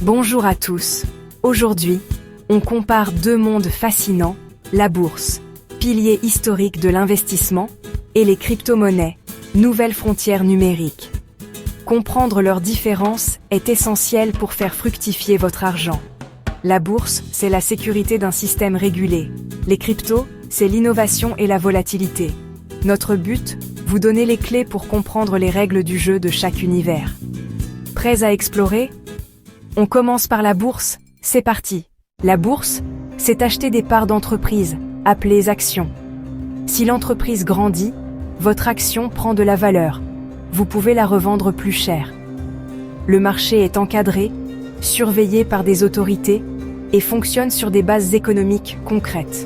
Bonjour à tous. Aujourd'hui, on compare deux mondes fascinants, la bourse, pilier historique de l'investissement, et les crypto-monnaies, nouvelles frontières numériques. Comprendre leurs différences est essentiel pour faire fructifier votre argent. La bourse, c'est la sécurité d'un système régulé. Les cryptos, c'est l'innovation et la volatilité. Notre but, vous donner les clés pour comprendre les règles du jeu de chaque univers. Prêts à explorer ? On commence par la bourse, c'est parti. La bourse, c'est acheter des parts d'entreprise, appelées actions. Si l'entreprise grandit, votre action prend de la valeur. Vous pouvez la revendre plus cher. Le marché est encadré, surveillé par des autorités et fonctionne sur des bases économiques concrètes.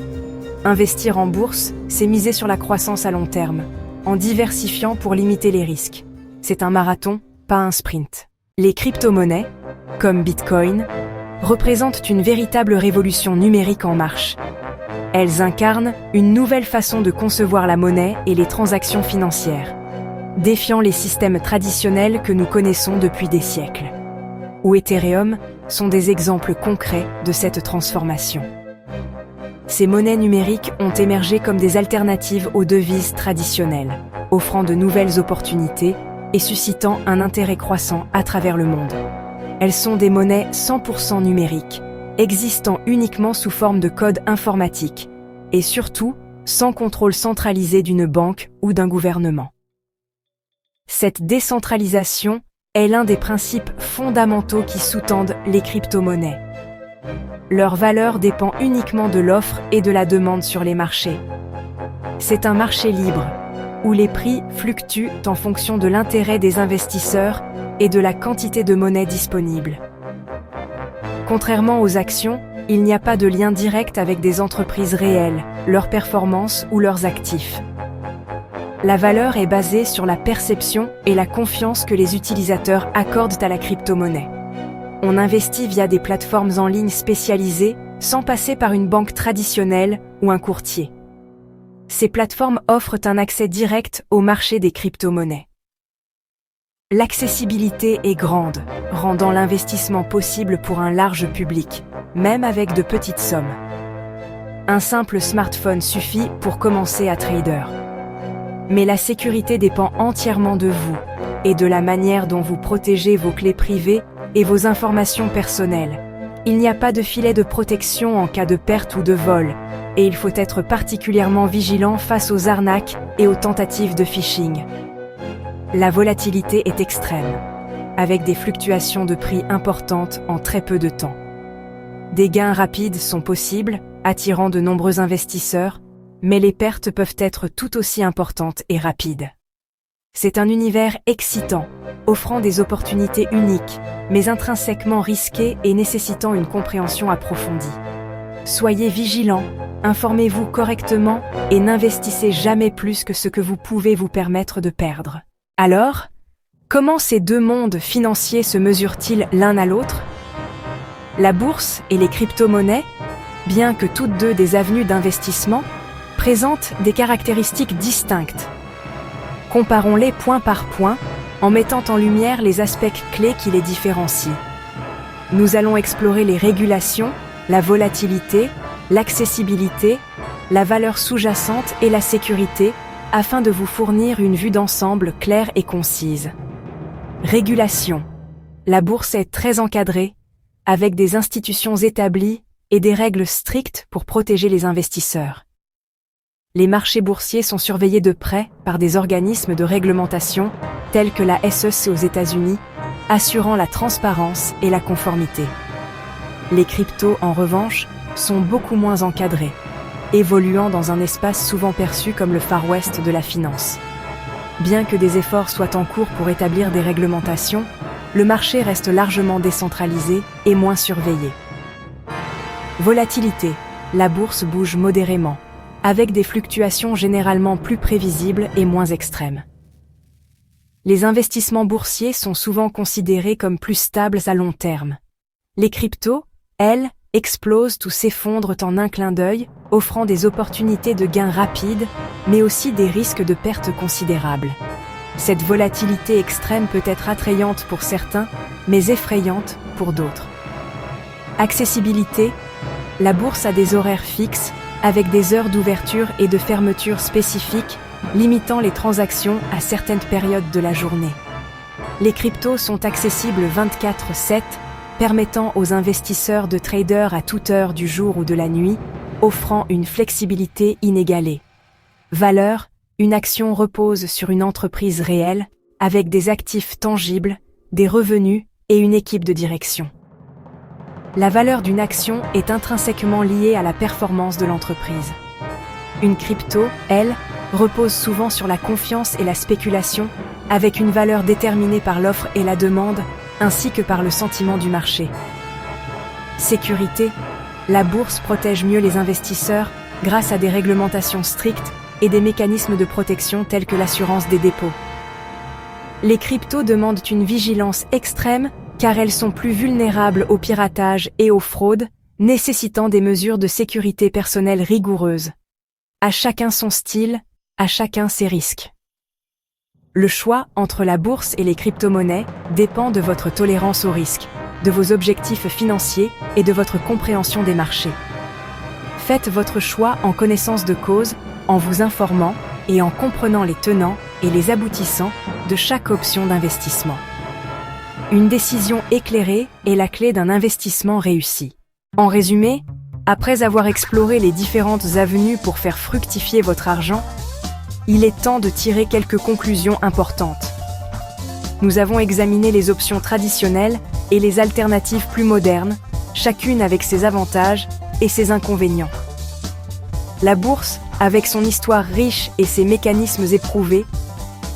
Investir en bourse, c'est miser sur la croissance à long terme, en diversifiant pour limiter les risques. C'est un marathon, pas un sprint. Les crypto-monnaies, comme Bitcoin, représentent une véritable révolution numérique en marche. Elles incarnent une nouvelle façon de concevoir la monnaie et les transactions financières, défiant les systèmes traditionnels que nous connaissons depuis des siècles. Ou Ethereum sont des exemples concrets de cette transformation. Ces monnaies numériques ont émergé comme des alternatives aux devises traditionnelles, offrant de nouvelles opportunités et suscitant un intérêt croissant à travers le monde. Elles sont des monnaies 100% numériques, existant uniquement sous forme de code informatique, et surtout sans contrôle centralisé d'une banque ou d'un gouvernement. Cette décentralisation est l'un des principes fondamentaux qui sous-tendent les crypto-monnaies. Leur valeur dépend uniquement de l'offre et de la demande sur les marchés. C'est un marché libre, où les prix fluctuent en fonction de l'intérêt des investisseurs et de la quantité de monnaie disponible. Contrairement aux actions, il n'y a pas de lien direct avec des entreprises réelles, leurs performances ou leurs actifs. La valeur est basée sur la perception et la confiance que les utilisateurs accordent à la crypto-monnaie. On investit via des plateformes en ligne spécialisées, sans passer par une banque traditionnelle ou un courtier. Ces plateformes offrent un accès direct au marché des crypto-monnaies. L'accessibilité est grande, rendant l'investissement possible pour un large public, même avec de petites sommes. Un simple smartphone suffit pour commencer à trader. Mais la sécurité dépend entièrement de vous et de la manière dont vous protégez vos clés privées et vos informations personnelles. Il n'y a pas de filet de protection en cas de perte ou de vol, et il faut être particulièrement vigilant face aux arnaques et aux tentatives de phishing. La volatilité est extrême, avec des fluctuations de prix importantes en très peu de temps. Des gains rapides sont possibles, attirant de nombreux investisseurs, mais les pertes peuvent être tout aussi importantes et rapides. C'est un univers excitant, offrant des opportunités uniques, mais intrinsèquement risqué et nécessitant une compréhension approfondie. Soyez vigilants, informez-vous correctement et n'investissez jamais plus que ce que vous pouvez vous permettre de perdre. Alors, comment ces deux mondes financiers se mesurent-ils l'un à l'autre ? La bourse et les crypto-monnaies, bien que toutes deux des avenues d'investissement, présentent des caractéristiques distinctes. Comparons-les point par point, en mettant en lumière les aspects clés qui les différencient. Nous allons explorer les régulations, la volatilité, l'accessibilité, la valeur sous-jacente et la sécurité, afin de vous fournir une vue d'ensemble claire et concise. Régulation. La bourse est très encadrée, avec des institutions établies et des règles strictes pour protéger les investisseurs. Les marchés boursiers sont surveillés de près par des organismes de réglementation tels que la SEC aux États-Unis, assurant la transparence et la conformité. Les cryptos, en revanche, sont beaucoup moins encadrés, évoluant dans un espace souvent perçu comme le Far West de la finance. Bien que des efforts soient en cours pour établir des réglementations, le marché reste largement décentralisé et moins surveillé. Volatilité. La bourse bouge modérément, avec des fluctuations généralement plus prévisibles et moins extrêmes. Les investissements boursiers sont souvent considérés comme plus stables à long terme. Les cryptos, elles, explosent ou s'effondrent en un clin d'œil, offrant des opportunités de gains rapides, mais aussi des risques de pertes considérables. Cette volatilité extrême peut être attrayante pour certains, mais effrayante pour d'autres. Accessibilité. La bourse a des horaires fixes, avec des heures d'ouverture et de fermeture spécifiques, limitant les transactions à certaines périodes de la journée. Les cryptos sont accessibles 24/7, permettant aux investisseurs de traders à toute heure du jour ou de la nuit, offrant une flexibilité inégalée. Valeur. Une action repose sur une entreprise réelle, avec des actifs tangibles, des revenus et une équipe de direction. La valeur d'une action est intrinsèquement liée à la performance de l'entreprise. Une crypto, elle, repose souvent sur la confiance et la spéculation, avec une valeur déterminée par l'offre et la demande, ainsi que par le sentiment du marché. Sécurité. La bourse protège mieux les investisseurs grâce à des réglementations strictes et des mécanismes de protection tels que l'assurance des dépôts. Les cryptos demandent une vigilance extrême car elles sont plus vulnérables au piratage et aux fraudes, nécessitant des mesures de sécurité personnelle rigoureuses. À chacun son style, à chacun ses risques. Le choix entre la bourse et les crypto-monnaies dépend de votre tolérance au risque, de vos objectifs financiers et de votre compréhension des marchés. Faites votre choix en connaissance de cause, en vous informant et en comprenant les tenants et les aboutissants de chaque option d'investissement. Une décision éclairée est la clé d'un investissement réussi. En résumé, après avoir exploré les différentes avenues pour faire fructifier votre argent, il est temps de tirer quelques conclusions importantes. Nous avons examiné les options traditionnelles et les alternatives plus modernes, chacune avec ses avantages et ses inconvénients. La bourse, avec son histoire riche et ses mécanismes éprouvés,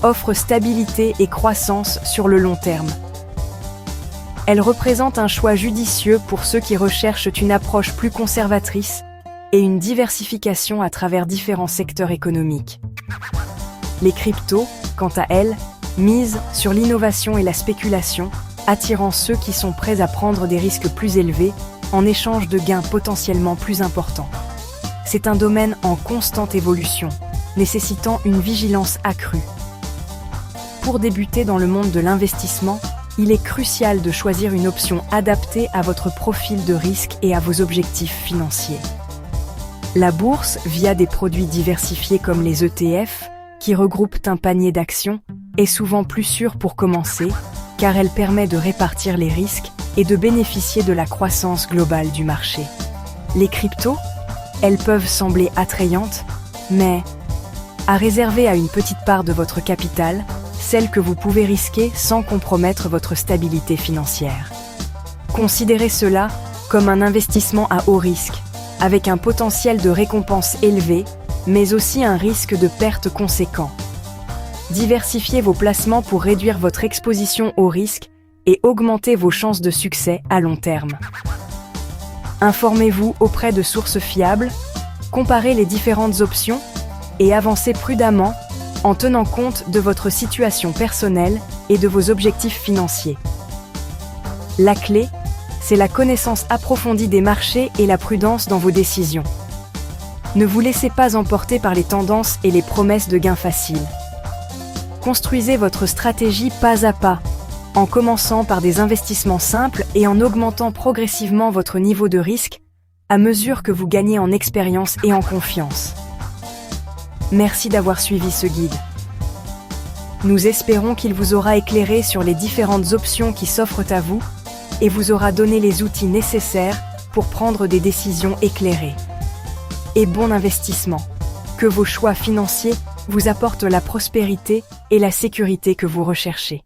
offre stabilité et croissance sur le long terme. Elle représente un choix judicieux pour ceux qui recherchent une approche plus conservatrice et une diversification à travers différents secteurs économiques. Les cryptos, quant à elles, misent sur l'innovation et la spéculation, attirant ceux qui sont prêts à prendre des risques plus élevés en échange de gains potentiellement plus importants. C'est un domaine en constante évolution, nécessitant une vigilance accrue. Pour débuter dans le monde de l'investissement, il est crucial de choisir une option adaptée à votre profil de risque et à vos objectifs financiers. La bourse, via des produits diversifiés comme les ETF, qui regroupent un panier d'actions, est souvent plus sûre pour commencer, car elle permet de répartir les risques et de bénéficier de la croissance globale du marché. Les cryptos, elles peuvent sembler attrayantes, mais à réserver à une petite part de votre capital, celle que vous pouvez risquer sans compromettre votre stabilité financière. Considérez cela comme un investissement à haut risque, avec un potentiel de récompense élevé, mais aussi un risque de perte conséquent. Diversifiez vos placements pour réduire votre exposition au risque et augmenter vos chances de succès à long terme. Informez-vous auprès de sources fiables, comparez les différentes options et avancez prudemment en tenant compte de votre situation personnelle et de vos objectifs financiers. La clé, c'est la connaissance approfondie des marchés et la prudence dans vos décisions. Ne vous laissez pas emporter par les tendances et les promesses de gains faciles. Construisez votre stratégie pas à pas, en commençant par des investissements simples et en augmentant progressivement votre niveau de risque à mesure que vous gagnez en expérience et en confiance. Merci d'avoir suivi ce guide. Nous espérons qu'il vous aura éclairé sur les différentes options qui s'offrent à vous et vous aura donné les outils nécessaires pour prendre des décisions éclairées. Et bon investissement. Que vos choix financiers vous apportent la prospérité et la sécurité que vous recherchez.